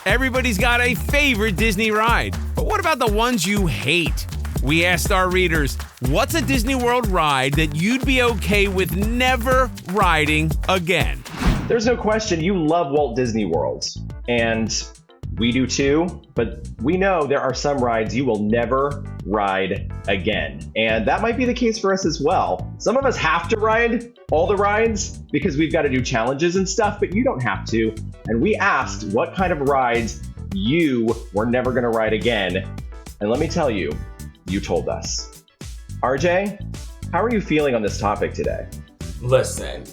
Everybody's got a favorite Disney ride, but what about the ones you hate? We asked our readers, what's a Disney World ride that you'd be okay with never riding again? There's no question you love Walt Disney World, and we do too, but we know there are some rides you will never ride again. And that might be the case for us as well. Some of us have to ride all the rides because we've got to do challenges and stuff, but you don't have to. And we asked what kind of rides you were never going to ride again. And let me tell you, you told us. RJ, how are you feeling on this topic today? Listen,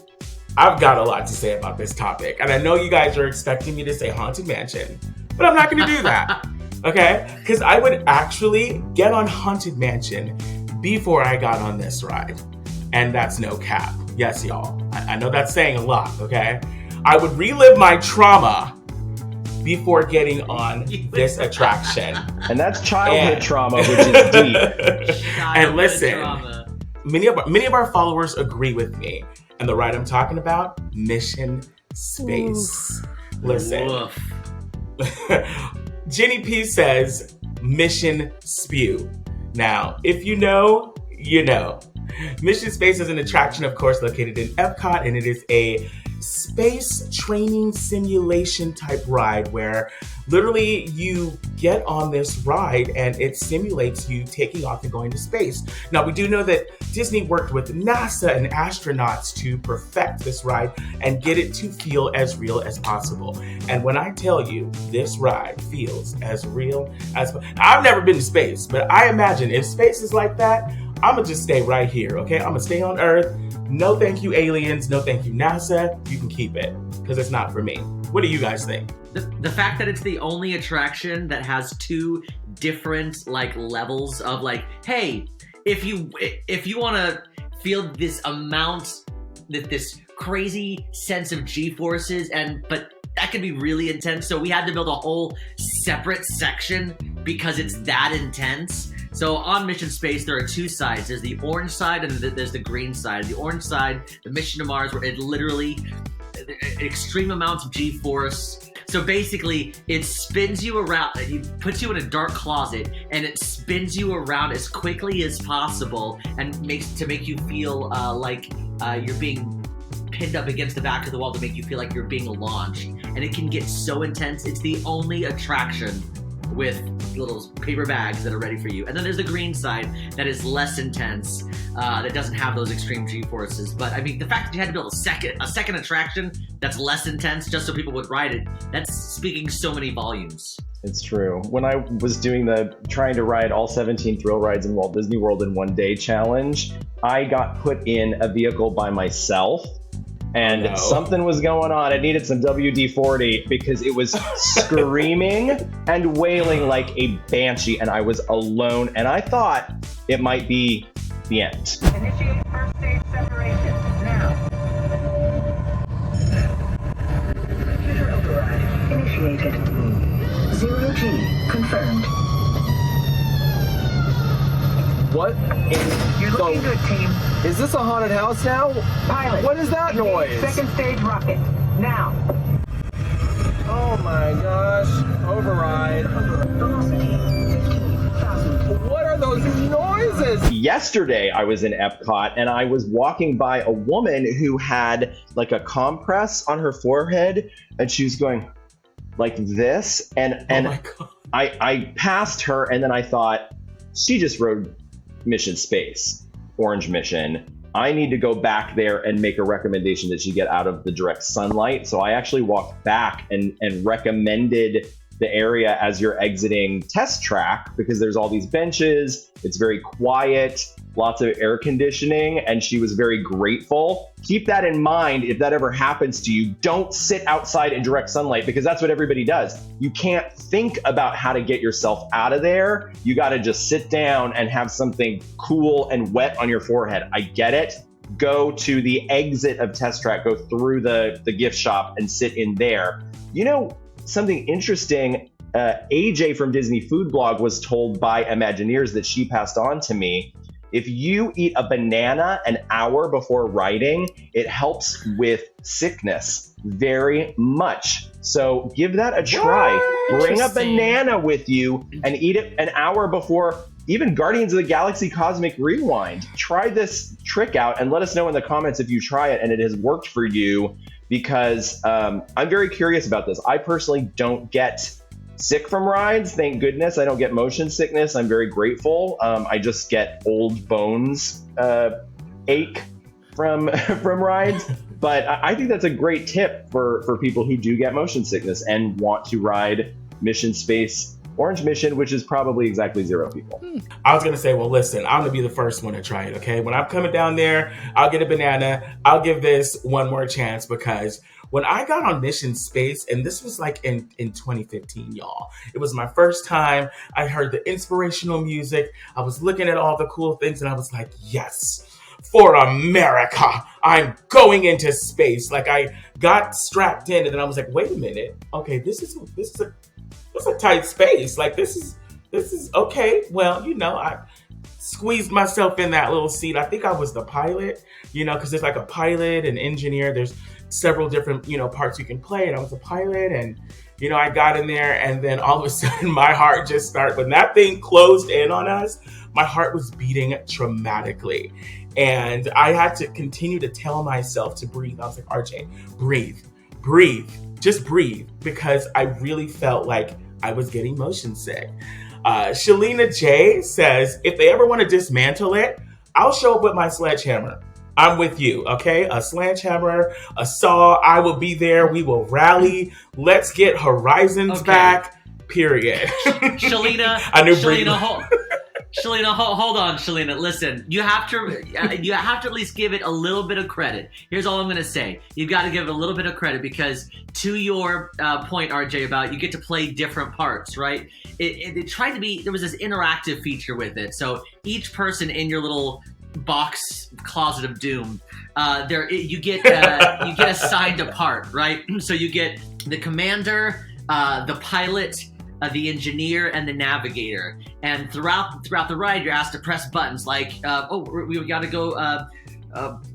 I've got a lot to say about this topic, and I know you guys are expecting me to say Haunted Mansion, but I'm not going to do that, okay? Because I would actually get on Haunted Mansion before I got on this ride, and that's no cap. Yes, y'all. I know that's saying a lot, okay? I would relive my trauma before getting on this attraction. And that's childhood trauma, which is deep. And listen, many of our followers agree with me. And the ride I'm talking about, Mission Space. Oof. Listen. Jenny P says, Mission Spew. Now, if you know, you know. Mission Space is an attraction, of course, located in Epcot, and it is a space training simulation type ride where literally you get on this ride and it simulates you taking off and going to space. Now, we do know that Disney worked with NASA and astronauts to perfect this ride and get it to feel as real as possible. And when I tell you this ride feels as real as... I've never been to space, but I imagine if space is like that, I'm gonna just stay right here, okay? I'm gonna stay on Earth. No thank you, aliens. No thank you, NASA. You can keep it, because it's not for me. What do you guys think? The fact that it's the only attraction that has two different levels of hey, if you want to feel this amount, this crazy sense of G-forces, but that could be really intense. So we had to build a whole separate section because it's that intense. So on Mission Space, there are two sides. There's the orange side and there's the green side. The orange side, the Mission to Mars, where it literally, extreme amounts of G-force. So basically, it spins you around, it puts you in a dark closet, and it spins you around as quickly as possible and make you feel like you're being pinned up against the back of the wall to make you feel like you're being launched. And it can get so intense. It's the only attraction with little paper bags that are ready for you. And then there's the green side that is less intense, that doesn't have those extreme G-forces. But I mean, the fact that you had to build a second attraction that's less intense just so people would ride it, that's speaking so many volumes. It's true. When I was doing trying to ride all 17 thrill rides in Walt Disney World in one day challenge, I got put in a vehicle by myself. And something was going on. It needed some WD-40 because it was screaming and wailing like a banshee, and I was alone. And I thought it might be the end. Initiate first stage separation now. Computer override initiated. 0G confirmed. What? You're looking good, team. Is this a haunted house now? Pilot. What is that noise? Second stage rocket. Now. Oh my gosh. Override. Velocity 15,000. What are those noises? Yesterday, I was in Epcot and I was walking by a woman who had like a compress on her forehead, and she was going like this. And oh my God. I passed her, and then I thought, she just rode Mission Space, Orange Mission. I need to go back there and make a recommendation that she get out of the direct sunlight. So I actually walked back and recommended the area as you're exiting Test Track, because there's all these benches, it's very quiet, lots of air conditioning, and she was very grateful. Keep that in mind if that ever happens to you. Don't sit outside in direct sunlight, because that's what everybody does. You can't think about how to get yourself out of there. You got to just sit down and have something cool and wet on your forehead. I get it. Go to the exit of Test Track, go through the gift shop and sit in there. You know, something interesting, AJ from Disney Food Blog was told by Imagineers that she passed on to me. If you eat a banana an hour before riding, it helps with sickness very much. So give that a try. What? Bring a Interesting. banana with you and eat it an hour before even Guardians of the Galaxy Cosmic Rewind. Try this trick out and let us know in the comments if you try it and it has worked for you, because I'm very curious about this. I personally don't get sick from rides. Thank goodness I don't get motion sickness. I'm very grateful. I just get old bones ache from from rides. But I think that's a great tip for people who do get motion sickness and want to ride Mission Space Orange Mission, which is probably exactly 0 people. I was gonna say, well, listen, I'm gonna be the first one to try it, okay? When I'm coming down there, I'll get a banana. I'll give this one more chance, because when I got on Mission Space, and this was like in 2015, y'all, it was my first time. I heard the inspirational music. I was looking at all the cool things, and I was like, yes, for America, I'm going into space. Like, I got strapped in, and then I was like, wait a minute, okay, this is a tight space. Like, this is okay. Well, I squeezed myself in that little seat. I think I was the pilot, because there's like a pilot and engineer. There's several different, parts you can play. And I was a pilot, and, I got in there, and then all of a sudden my heart just started. When that thing closed in on us, my heart was beating dramatically. And I had to continue to tell myself to breathe. I was like, RJ, breathe, just breathe, because I really felt like I was getting motion sick. Shalina J says, if they ever want to dismantle it, I'll show up with my sledgehammer. I'm with you, okay? A sledgehammer, a saw, I will be there. We will rally. Let's get Horizons back, period. Shalina, I knew Shalina, hold on, Shalina. Listen, you have to at least give it a little bit of credit. Here's all I'm gonna say: you've got to give it a little bit of credit, because to your point, RJ, about you get to play different parts, right? It tried to be. There was this interactive feature with it, so each person in your little box closet of doom, you get assigned a part, right? So you get the commander, the pilot, the engineer, and the navigator. And throughout the ride, you're asked to press buttons like, we gotta go,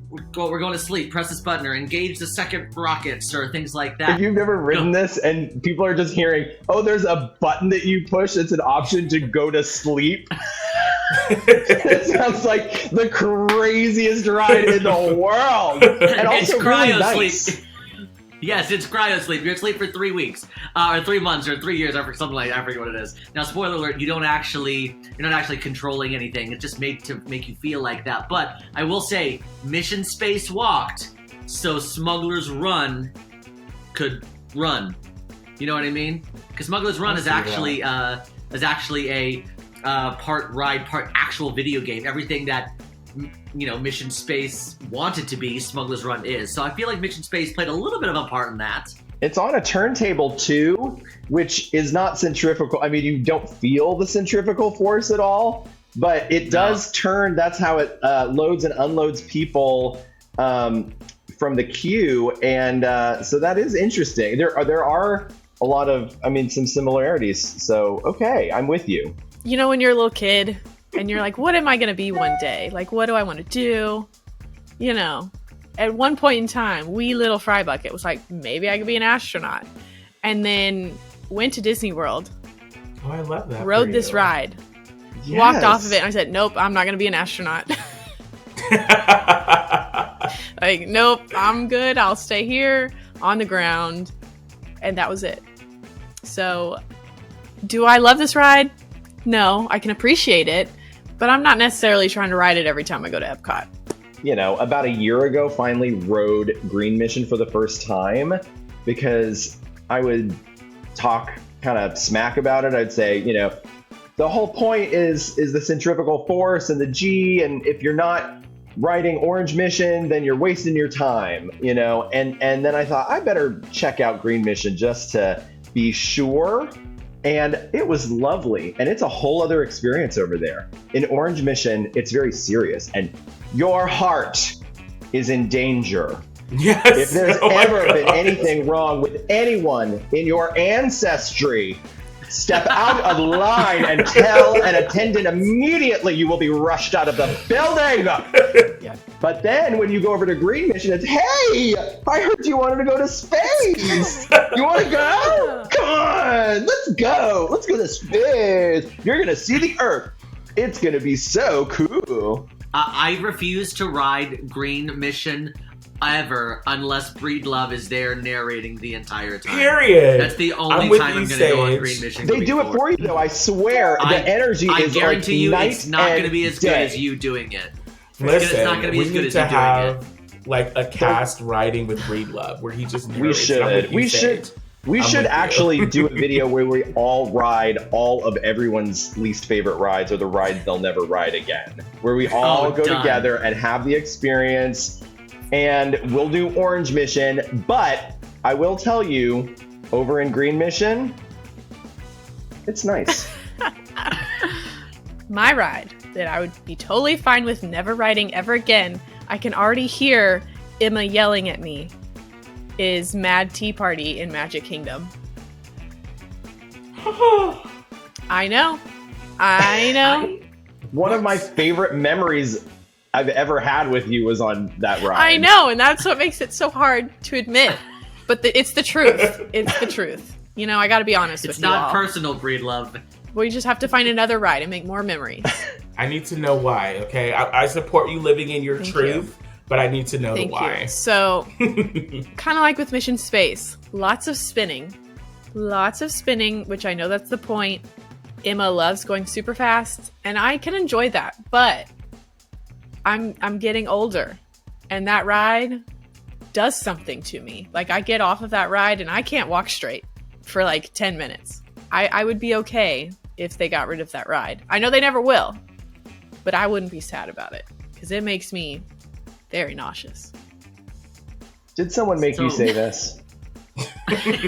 we're going to sleep, press this button, or engage the second rockets, or things like that. If you've never ridden this and people are just hearing, oh, there's a button that you push that's an option to go to sleep. It sounds like the craziest ride in the world. And also it's really cryo nice. sleep. Yes, it's cryo sleep. You're asleep for 3 weeks, or 3 months, or 3 years, or something like that. I forget what it is. Now, spoiler alert: you're not actually controlling anything. It's just made to make you feel like that. But I will say, Mission Space walked, so Smuggler's Run could run. You know what I mean? Because Smuggler's Run is actually a part ride, part actual video game. Everything that Mission Space wanted to be, Smuggler's Run is. So I feel like Mission Space played a little bit of a part in that. It's on a turntable too, which is not centrifugal. I mean, you don't feel the centrifugal force at all, but it does turn. That's how it loads and unloads people from the queue, and so that is interesting. There are a lot of, some similarities. So okay, I'm with you. When you're a little kid and you're like, what am I going to be one day? Like, what do I want to do? At one point in time, wee little Fry Bucket was like, maybe I could be an astronaut. And then went to Disney World. Oh, I love that. Rode this ride. Yes. Walked off of it and I said, nope, I'm not going to be an astronaut. Like, nope, I'm good. I'll stay here on the ground. And that was it. So, do I love this ride? No, I can appreciate it, but I'm not necessarily trying to ride it every time I go to Epcot. About a year ago, finally rode Green Mission for the first time, because I would talk kind of smack about it. I'd say, the whole point is the centrifugal force and the G, and if you're not riding Orange Mission, then you're wasting your time, and then I thought I better check out Green Mission just to be sure. And it was lovely. And it's a whole other experience over there. In Orange Mission, it's very serious. And your heart is in danger. Yes. If there's ever been anything wrong with anyone in your ancestry, Step out of line and tell an attendant immediately you will be rushed out of the building. Yeah. But then when you go over to Green Mission, it's, hey, I heard you wanted to go to space. You want to go? Come on, let's go. Let's go to space. You're going to see the Earth. It's going to be so cool. I refuse to ride Green Mission ever unless Breedlove is there narrating the entire time. Period. That's the only with time you, I'm going to go on Sage. Green Mission. They do it for you, though. I swear, the energy I is guarantee you like it's not going to be as good day. as you doing it. Listen, it's not going to be we as good need as to you doing have it. like a cast riding with Breedlove where he just narrates. We I'm should. with you, We Sage. should. We I'm should with you. actually do a video where we all ride all of everyone's least favorite rides or the rides they'll never ride again. Where we all go done. together and have the experience. And we'll do Orange Mission. But I will tell you, over in Green Mission, it's nice. My ride that I would be totally fine with never riding ever again, I can already hear Emma yelling at me, is Mad Tea Party in Magic Kingdom. I know. One of my favorite memories I've ever had with you was on that ride. I know, and that's what makes it so hard to admit. But it's the truth. It's the truth. You know, I got to be honest with It's you not all. personal, Breedlove. We just have to find another ride and make more memories. I need to know why, okay? I support you living in your Thank truth, but I need to know Thank the why. you. So, kind of like with Mission Space, lots of spinning, which I know that's the point. Emma loves going super fast, and I can enjoy that, but I'm getting older, and that ride does something to me. Like, I get off of that ride, and I can't walk straight for like 10 minutes. I would be okay if they got rid of that ride. I know they never will, but I wouldn't be sad about it, because it makes me very nauseous. Did someone make you say this?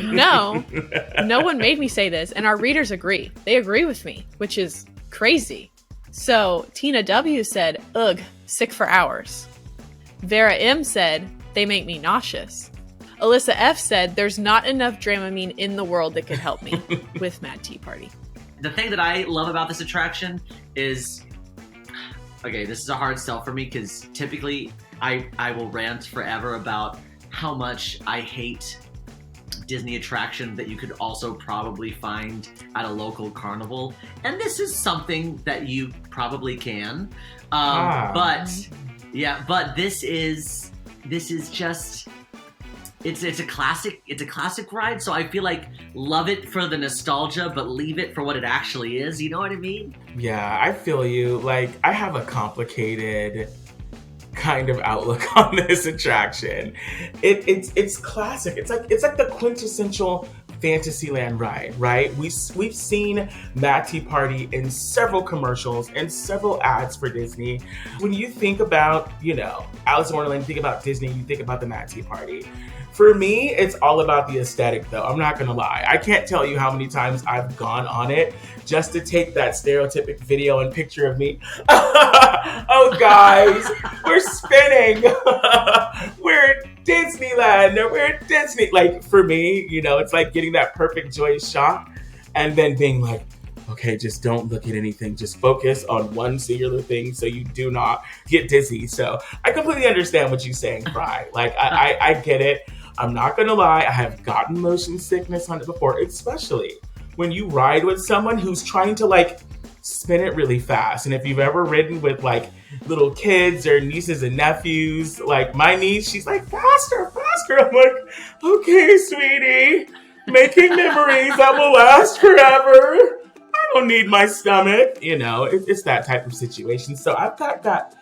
No one made me say this, and our readers agree. They agree with me, which is crazy. So Tina W said, ugh, sick for hours. Vera M said, they make me nauseous. Alyssa F said, there's not enough Dramamine in the world that could help me with Mad Tea Party. The thing that I love about this attraction is, okay, this is a hard sell for me because typically I will rant forever about how much I hate Disney attraction that you could also probably find at a local carnival, and this is something that you probably can. But this is just it's a classic ride, so I feel like love it for the nostalgia but leave it for what it actually is. You know what I mean? Yeah, I feel you. Like, I have a complicated kind of outlook on this attraction. It's classic. It's like the quintessential Fantasyland ride, right? We've seen Mad Tea Party in several commercials and several ads for Disney. When you think about, Alice in Wonderland, you think about Disney, you think about the Mad Tea Party. For me, it's all about the aesthetic, though. I'm not gonna lie. I can't tell you how many times I've gone on it just to take that stereotypic video and picture of me. Oh, guys, we're spinning. We're at Disneyland. We're at Disney. Like, for me, it's like getting that perfect joyous shock and then being like, okay, just don't look at anything. Just focus on one singular thing so you do not get dizzy. So I completely understand what you're saying, Fry. Like, I get it. I'm not going to lie. I have gotten motion sickness on it before, especially when you ride with someone who's trying to, like, spin it really fast. And if you've ever ridden with, like, little kids or nieces and nephews, like my niece, she's like, faster, faster. I'm like, okay, sweetie, making memories that will last forever. I don't need my stomach. It's that type of situation. So I've got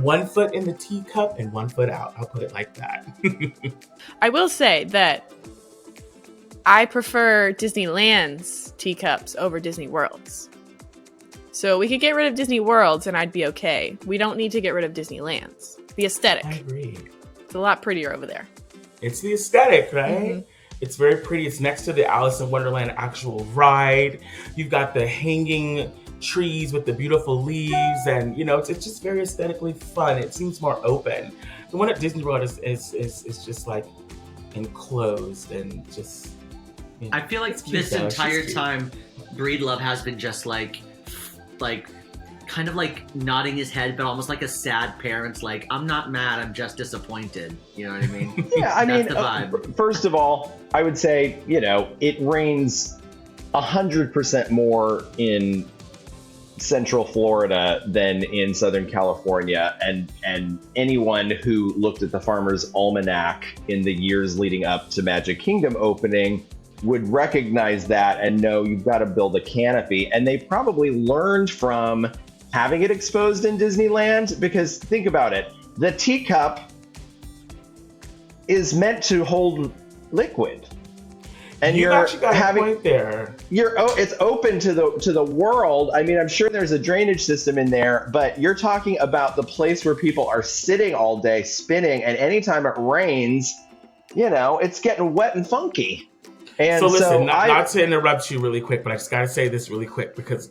1 foot in the teacup and 1 foot out. I'll put it like that. I will say that I prefer Disneyland's teacups over Disney World's. So we could get rid of Disney World's and I'd be okay. We don't need to get rid of Disneyland's. The aesthetic. I agree. It's a lot prettier over there. It's the aesthetic, right? Mm-hmm. It's very pretty. It's next to the Alice in Wonderland actual ride. You've got the hanging trees with the beautiful leaves, and it's just very aesthetically fun. It seems more open. The one at Disney World is just like enclosed and just. I feel like it's cute, this though. It's entire just cute. time Breedlove has been just like kind of like nodding his head, but almost like a sad parent's like, I'm not mad, I'm just disappointed. You know what I mean? Yeah, I mean, That's the vibe. first of all, I would say, it rains 100% more in Central Florida than in Southern California, and anyone who looked at the Farmer's Almanac in the years leading up to Magic Kingdom opening would recognize that and know you've got to build a canopy. And they probably learned from having it exposed in Disneyland, because think about it, the teacup is meant to hold liquid. And You've you're actually got having a point there. it's open to the world. I mean, I'm sure there's a drainage system in there, but you're talking about the place where people are sitting all day spinning, and anytime it rains, it's getting wet and funky. And so listen, not to interrupt you really quick, but I just gotta say this really quick, because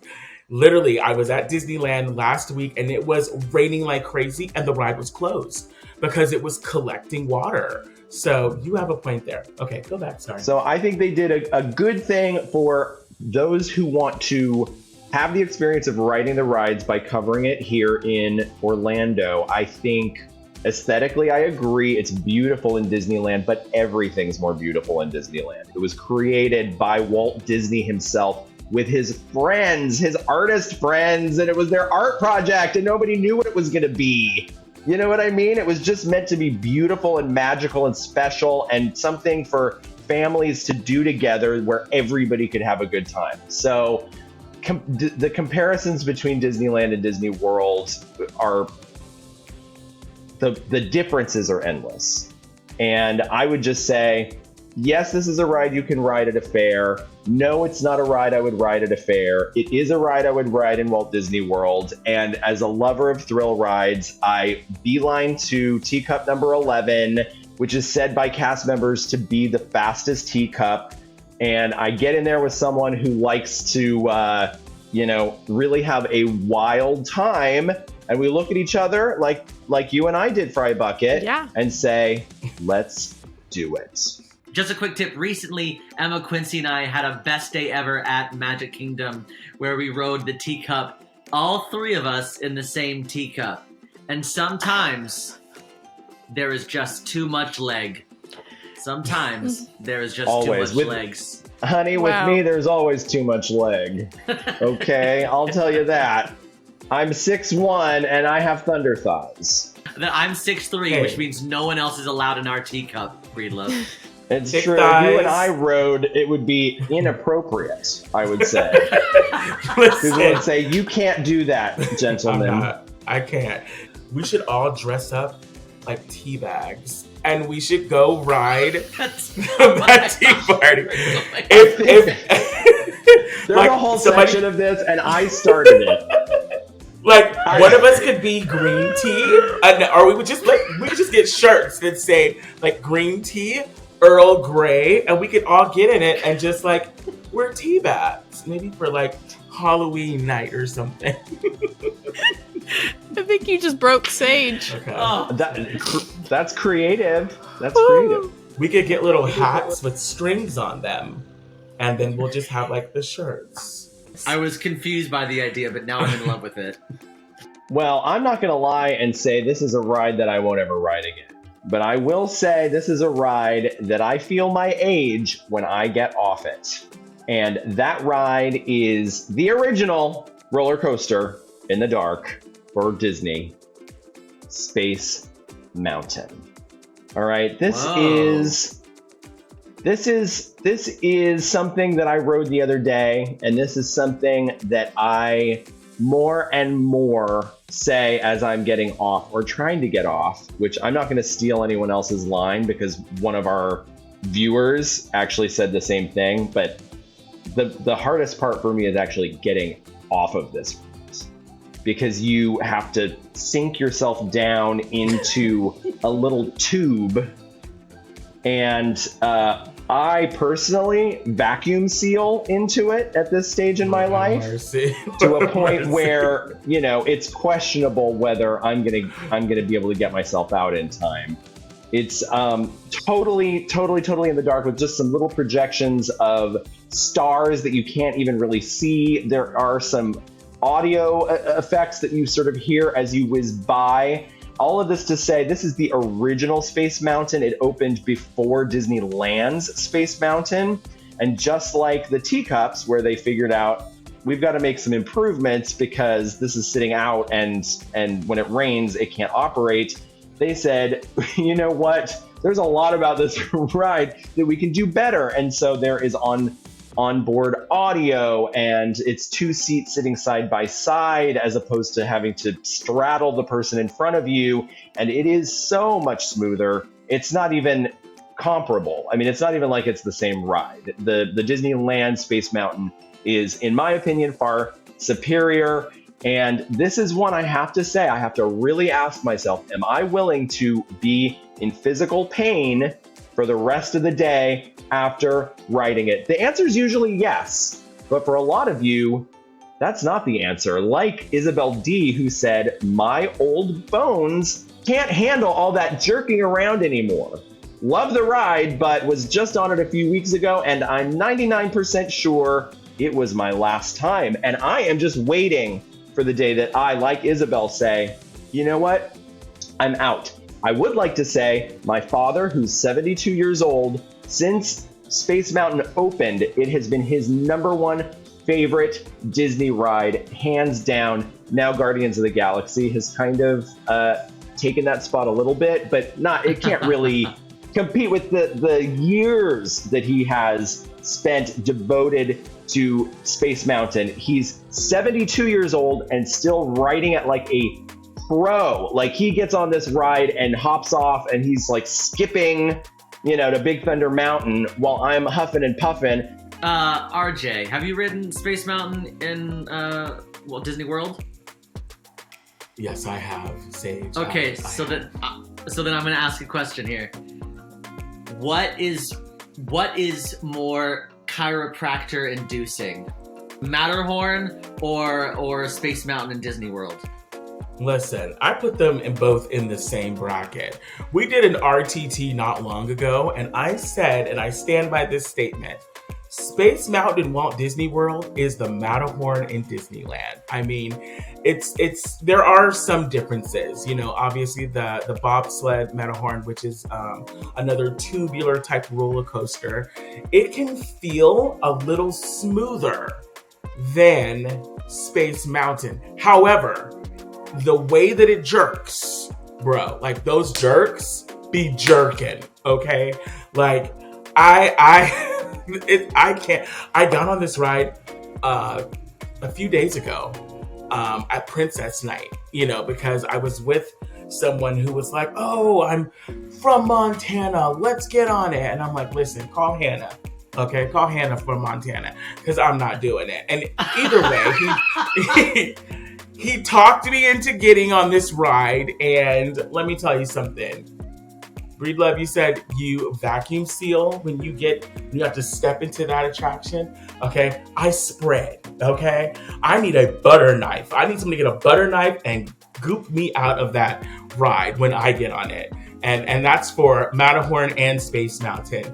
literally I was at Disneyland last week and it was raining like crazy and the ride was closed because it was collecting water. So you have a point there. Okay, go back, sorry. So I think they did a good thing for those who want to have the experience of riding the rides by covering it here in Orlando. I think aesthetically, I agree, it's beautiful in Disneyland, but everything's more beautiful in Disneyland. It was created by Walt Disney himself with his friends, his artist friends, and it was their art project, and nobody knew what it was going to be. You know what I mean? It was just meant to be beautiful and magical and special, and something for families to do together where everybody could have a good time. So the comparisons between Disneyland and Disney World are, the differences are endless. And I would just say, yes, this is a ride you can ride at a fair. No, it's not a ride I would ride at a fair. It is a ride I would ride in Walt Disney World. And as a lover of thrill rides, I beeline to teacup number 11, which is said by cast members to be the fastest teacup. And I get in there with someone who likes to, really have a wild time. And we look at each other like you and I did, Fry Bucket, and say, let's do it. Just a quick tip. Recently, Emma Quincy and I had a best day ever at Magic Kingdom where we rode the teacup, all three of us in the same teacup. And sometimes there is just too much leg. Sometimes there is just Always. too much legs. Honey, with me, there's always too much leg. Okay, I'll tell you that. I'm 6'1", and I have thunder thighs. I'm 6'3", which means no one else is allowed in our teacup, Breedlove. It's Thick true. thighs. If you and I rode, it would be inappropriate, I would say. People would say, you can't do that, gentlemen. I can't. We should all dress up like tea bags, and we should go ride that tea party. There's a whole section of this, and I started it. One of us could be green tea, or we would just get shirts that say like green tea, Earl Grey, and we could all get in it and just wear tea bags, maybe for Halloween night or something. I think you just broke Sage. Okay. That's creative. That's creative. We could get little hats with strings on them, and then we'll just have the shirts. I was confused by the idea, but now I'm in love with it. Well, I'm not going to lie and say this is a ride that I won't ever ride again. But I will say this is a ride that I feel my age when I get off it. And that ride is the original roller coaster in the dark for Disney, Space Mountain. All right, this is something that I rode the other day, and this is something that I more and more say as I'm getting off or trying to get off, which I'm not going to steal anyone else's line because one of our viewers actually said the same thing, but the hardest part for me is actually getting off of this, because you have to sink yourself down into a little tube. And I personally vacuum seal into it at this stage in my life to a point where, it's questionable whether I'm gonna be able to get myself out in time. It's totally in the dark with just some little projections of stars that you can't even really see. There are some audio effects that you sort of hear as you whiz by. All of this to say, this is the original Space Mountain. It opened before Disneyland's Space Mountain. And just like the teacups, where they figured out, we've got to make some improvements because this is sitting out and when it rains, it can't operate. They said, you know what? There's a lot about this ride that we can do better. And so there is onboard audio, and it's 2 seats sitting side by side as opposed to having to straddle the person in front of you. And it is so much smoother. It's not even comparable. I mean, it's not even like it's the same ride. The Disneyland Space Mountain is, in my opinion, far superior. And this is one I have to say, I have to really ask myself, am I willing to be in physical pain for the rest of the day after riding it? The answer is usually yes, but for a lot of you, that's not the answer. Like Isabel D, who said, my old bones can't handle all that jerking around anymore. Love the ride, but was just on it a few weeks ago, and I'm 99% sure it was my last time. And I am just waiting for the day that I, like Isabel, say, you know what? I'm out. I would like to say my father, who's 72 years old, since Space Mountain opened, it has been his #1 favorite Disney ride, hands down. Now Guardians of the Galaxy has kind of taken that spot a little bit, but not. It can't really compete with the years that he has spent devoted to Space Mountain. He's 72 years old and still riding it like a pro. Like, he gets on this ride and hops off and he's like skipping, to Big Thunder Mountain while I'm huffing and puffing. RJ, have you ridden Space Mountain in Walt Disney World? Yes, I have, Sage. Okay, so then I'm gonna ask a question here. What is more chiropractor inducing, Matterhorn or Space Mountain in Disney World? Listen, I put them both in the same bracket. We did an RTT not long ago, and I said, and I stand by this statement, Space Mountain in Walt Disney World is the Matterhorn in Disneyland. I mean, there are some differences. Obviously the bobsled Matterhorn, which is another tubular type roller coaster, it can feel a little smoother than Space Mountain. However, the way that it jerks, bro, like those jerks be jerking, okay? Like I can't. I got on this ride a few days ago at Princess Night, because I was with someone who was like, oh, I'm from Montana, let's get on it. And I'm like, listen, call Hannah. Okay, call Hannah from Montana, because I'm not doing it. And either way, he talked me into getting on this ride. And let me tell you something. Breedlove, you said you vacuum seal when you have to step into that attraction. Okay, I spread. Okay, I need a butter knife. I need someone to get a butter knife and goop me out of that ride when I get on it. And that's for Matterhorn and Space Mountain.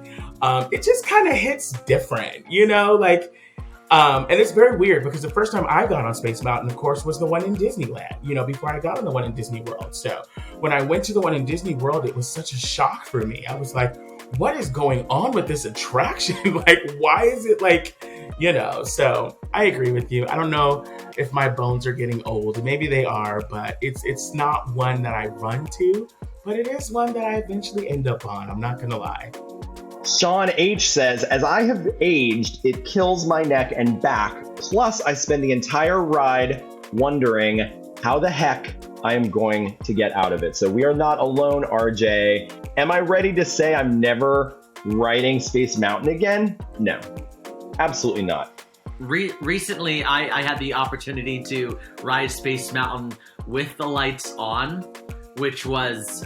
It just kind of hits different, and it's very weird because the first time I got on Space Mountain, of course, was the one in Disneyland, before I got on the one in Disney World. So when I went to the one in Disney World, it was such a shock for me. I was like, what is going on with this attraction? Why is it so I agree with you. I don't know if my bones are getting old. Maybe they are, but it's not one that I run to, but it is one that I eventually end up on. I'm not going to lie. Sean H says, as I have aged, it kills my neck and back. Plus, I spend the entire ride wondering how the heck I am going to get out of it. So we are not alone, RJ. Am I ready to say I'm never riding Space Mountain again? No, absolutely not. Recently, I had the opportunity to ride Space Mountain with the lights on, which was,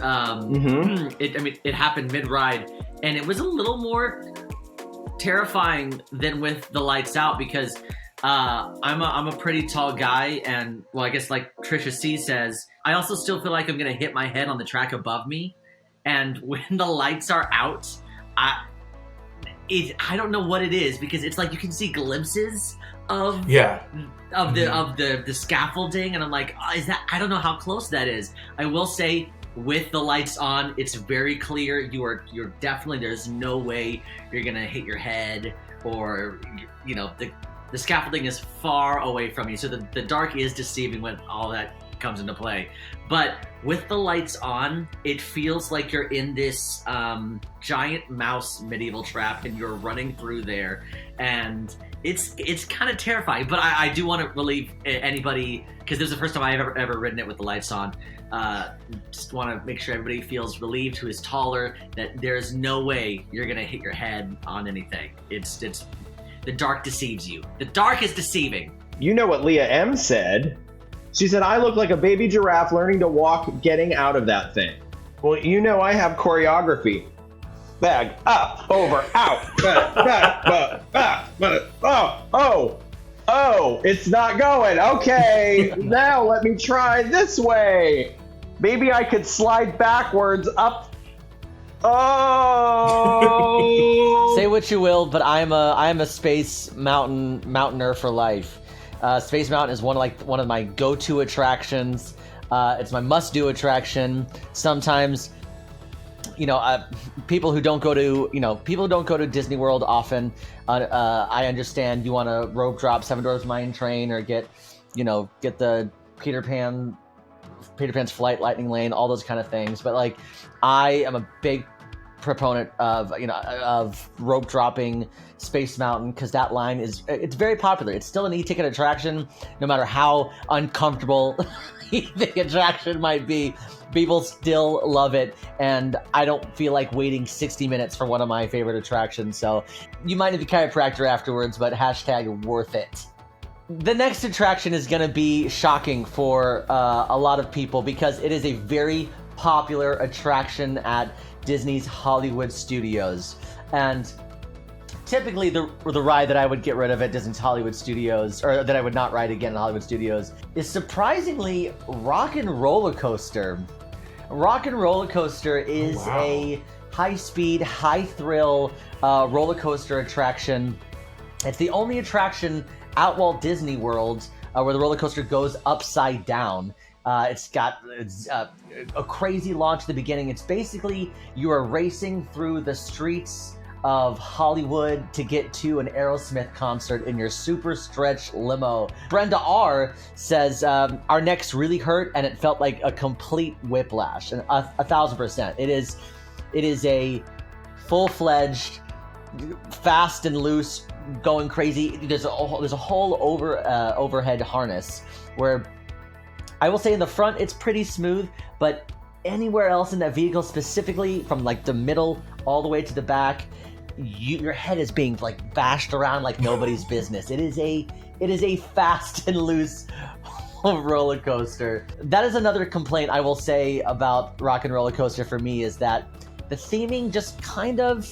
it happened mid-ride. And it was a little more terrifying than with the lights out because I'm a pretty tall guy, and well, I guess like Trisha C says, I also still feel like I'm gonna hit my head on the track above me. And when the lights are out, I don't know what it is, because it's like you can see glimpses of the scaffolding, and I'm like, oh, is that? I don't know how close that is. I will say, with the lights on, it's very clear. You're definitely, there's no way you're gonna hit your head, or the scaffolding is far away from you. So the dark is deceiving when all that comes into play. But with the lights on, it feels like you're in this giant mouse medieval trap, and you're running through there, and it's kind of terrifying. But I do want to relieve anybody, because this is the first time I've ever ridden it with the lights on. Just want to make sure everybody feels relieved who is taller, that there's no way you're gonna hit your head on anything. It's the dark deceives you. The dark is deceiving. You know what Leah M said? She said, I look like a baby giraffe learning to walk, getting out of that thing. Well, I have choreography. Bag, up, over, out, oh, it's not going. Okay, now let me try this way. Maybe I could slide backwards up. Oh. Say what you will, but I'm a Space Mountaineer for life. Space Mountain is one of my go-to attractions. It's my must-do attraction. Sometimes, people who don't go to Disney World often. I understand you want to rope drop Seven Dwarfs Mine Train, or get the Peter Pan's Flight Lightning Lane, all those kind of things. But I am a big proponent of rope dropping Space Mountain, because that line it's very popular. It's still an e-ticket attraction, no matter how uncomfortable the attraction might be. People still love it, and I don't feel like waiting 60 minutes for one of my favorite attractions. So you might need a chiropractor afterwards, but # worth it. The next attraction is going to be shocking for a lot of people, because it is a very popular attraction at Disney's Hollywood Studios. And typically the ride that I would get rid of at Disney's Hollywood Studios, or that I would not ride again in Hollywood Studios, is surprisingly Rock and Roller Coaster. Rock and Roller Coaster is a high-speed, high-thrill roller coaster attraction. It's the only attraction at Walt Disney World where the roller coaster goes upside down. It's got a crazy launch at the beginning. It's basically you are racing through the streets of Hollywood to get to an Aerosmith concert in your super stretch limo. Brenda R says, our necks really hurt, and it felt like a complete whiplash. And 1,000%. It is a full-fledged, fast and loose, going crazy. There's a whole overhead harness where, I will say in the front it's pretty smooth, but anywhere else in that vehicle, specifically from the middle all the way to the back, your head is being bashed around like nobody's business. It is a fast and loose roller coaster. That is another complaint I will say about Rock and Roller Coaster for me, is that the theming just kind of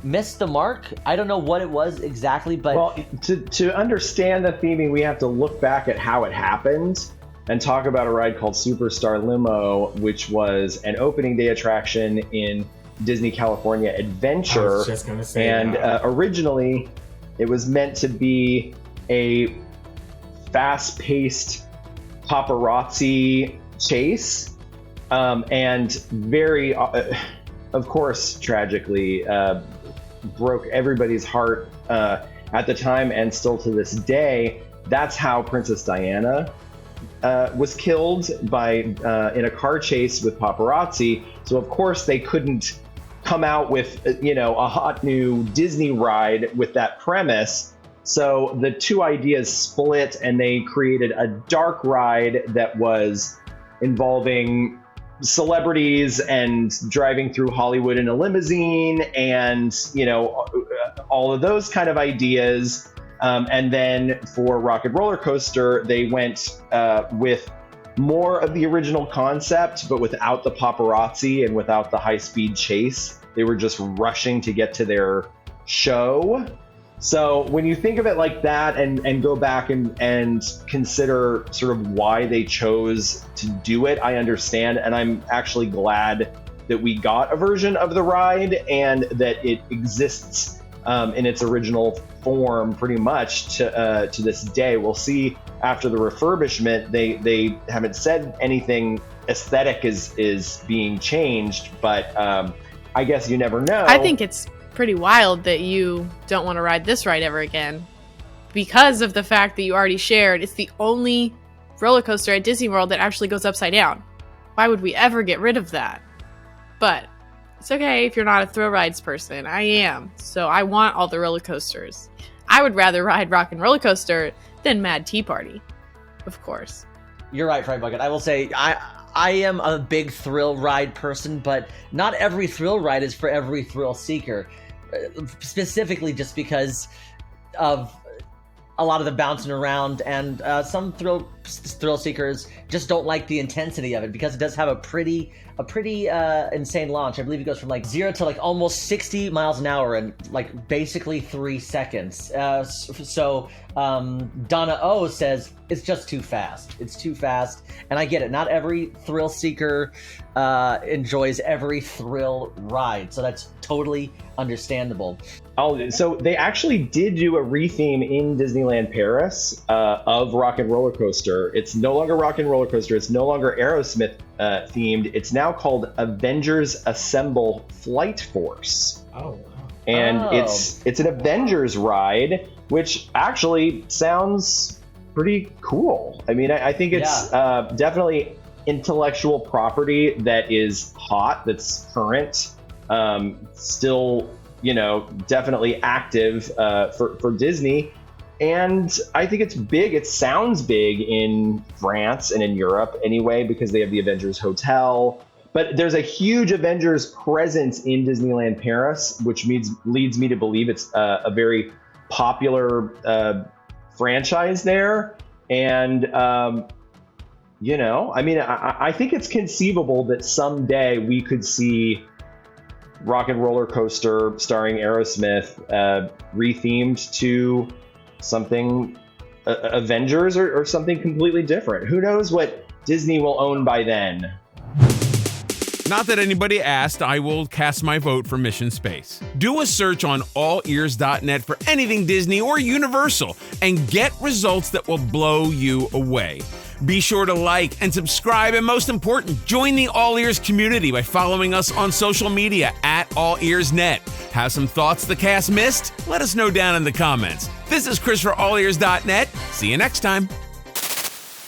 missed the mark. I don't know what it was exactly, but... Well, to understand the theming, we have to look back at how it happened and talk about a ride called Superstar Limo, which was an opening day attraction in Disney California Adventure. I was just gonna say and originally, it was meant to be a fast-paced paparazzi chase, and very, of course, tragically, broke everybody's heart at the time, and still to this day. That's how Princess Diana was killed in a car chase with paparazzi. So of course they couldn't come out with a hot new Disney ride with that premise. So the two ideas split, and they created a dark ride that was involving celebrities and driving through Hollywood in a limousine, and all of those kind of ideas. And then for Rock and Roller Coaster, they went with more of the original concept, but without the paparazzi and without the high-speed chase. They were just rushing to get to their show. So when you think of it like that, and go back and consider sort of why they chose to do it, I understand. And I'm actually glad that we got a version of the ride and that it exists in its original form pretty much to this day. We'll see after the refurbishment. They haven't said anything aesthetic is being changed, but I guess you never know. I think it's pretty wild that you don't want to ride this ride ever again because of the fact that you already shared it's the only roller coaster at Disney World that actually goes upside down. Why would we ever get rid of that? But it's okay if you're not a thrill rides person. I am. So I want all the roller coasters. I would rather ride Rock and Roller Coaster than Mad Tea Party, of course. You're right, Frank Bucket. I will say I am a big thrill ride person, but not every thrill ride is for every thrill seeker. Specifically just because of a lot of the bouncing around, and some thrill seekers just don't like the intensity of it because it does have a pretty insane launch. I believe it goes from like 0 to like almost 60 miles an hour in like basically 3 seconds. So Donna O says it's just too fast. It's too fast, and I get it. Not every thrill seeker enjoys every thrill ride, so that's totally understandable. So they actually did do a retheme in Disneyland Paris of Rock and Roller Coaster. It's no longer Rock and Roller Coaster. It's no longer Aerosmith themed. It's now called Avengers Assemble Flight Force. Oh, wow. And it's an Avengers ride, which actually sounds pretty cool. I mean, I think it's definitely intellectual property that is hot, that's current, still, definitely active for Disney. And I think it's big. It sounds big in France and in Europe anyway, because they have the Avengers Hotel. But there's a huge Avengers presence in Disneyland Paris, which leads me to believe it's a very popular franchise there. And, I think it's conceivable that someday we could see Rock and Roller Coaster starring Aerosmith rethemed to something Avengers or something completely different. Who knows what Disney will own by then? Not that anybody asked, I will cast my vote for Mission Space. Do a search on AllEars.net for anything Disney or Universal and get results that will blow you away. Be sure to like and subscribe, and most important, join the All Ears community by following us on social media at AllEars.net. Have some thoughts the cast missed? Let us know down in the comments. This is Chris for AllEars.net. See you next time.